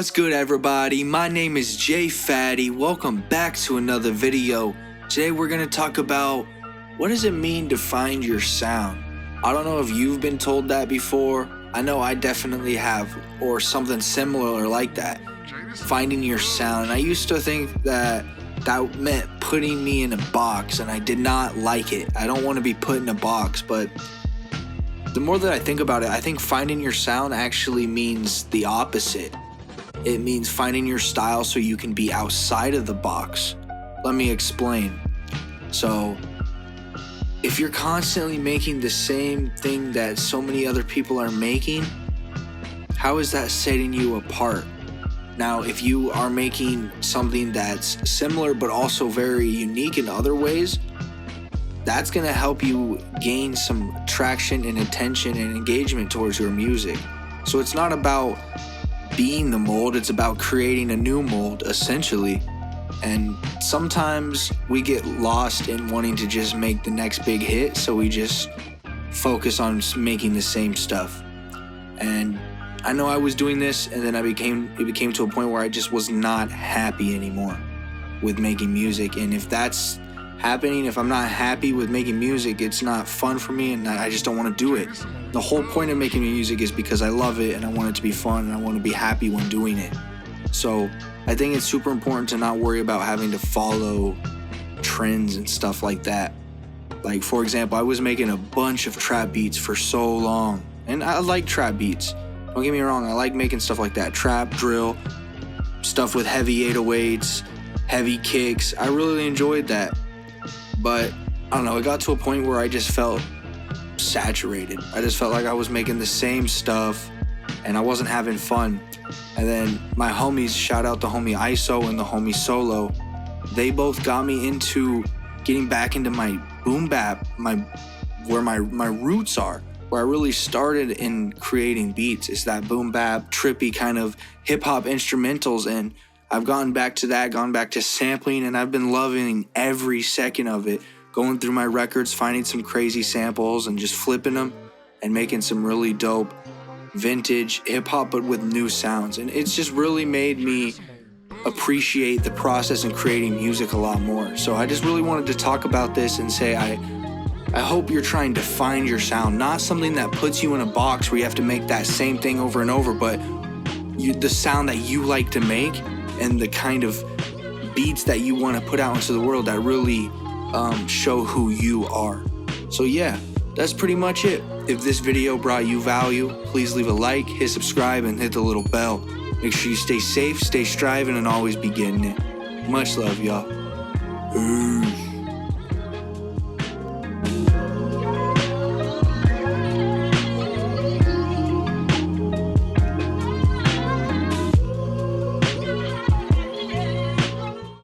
What's good, everybody? My name is Jay Fatty. Welcome back to another video. Today we're going to talk about what does it mean to find your sound. I don't know if you've been told that before. I know I definitely have, or something similar like that. Finding your sound. And I used to think that meant putting me in a box, and I did not like it. I don't want to be put in a box, but the more that I think about it, I think finding your sound actually means the opposite. It means finding your style so you can be outside of the box. Let me explain. So, if you're constantly making the same thing that so many other people are making, how is that setting you apart? Now, if you are making something that's similar but also very unique in other ways, that's going to help you gain some traction and attention and engagement towards your music. So it's not about being the mold, it's about creating a new mold, essentially. And sometimes we get lost in wanting to just make the next big hit, so we just focus on making the same stuff. And I know I was doing this, and then it became to a point where I just was not happy anymore with making music. And if that's happening, if I'm not happy with making music, it's not fun for me, and I just don't want to do it. The whole point of making music is because I love it and I want it to be fun and I want to be happy when doing it. So I think it's super important to not worry about having to follow trends and stuff like that. Like, for example, I was making a bunch of trap beats for so long, and I like trap beats. Don't get me wrong, I like making stuff like that. Trap, drill, stuff with heavy 808s, heavy kicks. I really enjoyed that. But I don't know, it got to a point where I just felt saturated. I just felt like I was making the same stuff and I wasn't having fun. And then my homies, shout out the homie ISO and the homie Solo, they both got me into getting back into my boom bap, where my roots are, where I really started in creating beats. It's that boom bap, trippy kind of hip hop instrumentals, and I've gone back to that, gone back to sampling, and I've been loving every second of it. Going through my records, finding some crazy samples and just flipping them and making some really dope vintage hip-hop but with new sounds. And it's just really made me appreciate the process in creating music a lot more. So I just really wanted to talk about this and say I hope you're trying to find your sound, not something that puts you in a box where you have to make that same thing over and over, but the sound that you like to make and the kind of beats that you want to put out into the world that really show who you are. So yeah, that's pretty much it. If this video brought you value, please leave a like, hit subscribe, and hit the little bell. Make sure you stay safe, stay striving, and always be getting it. Much love, y'all. Peace.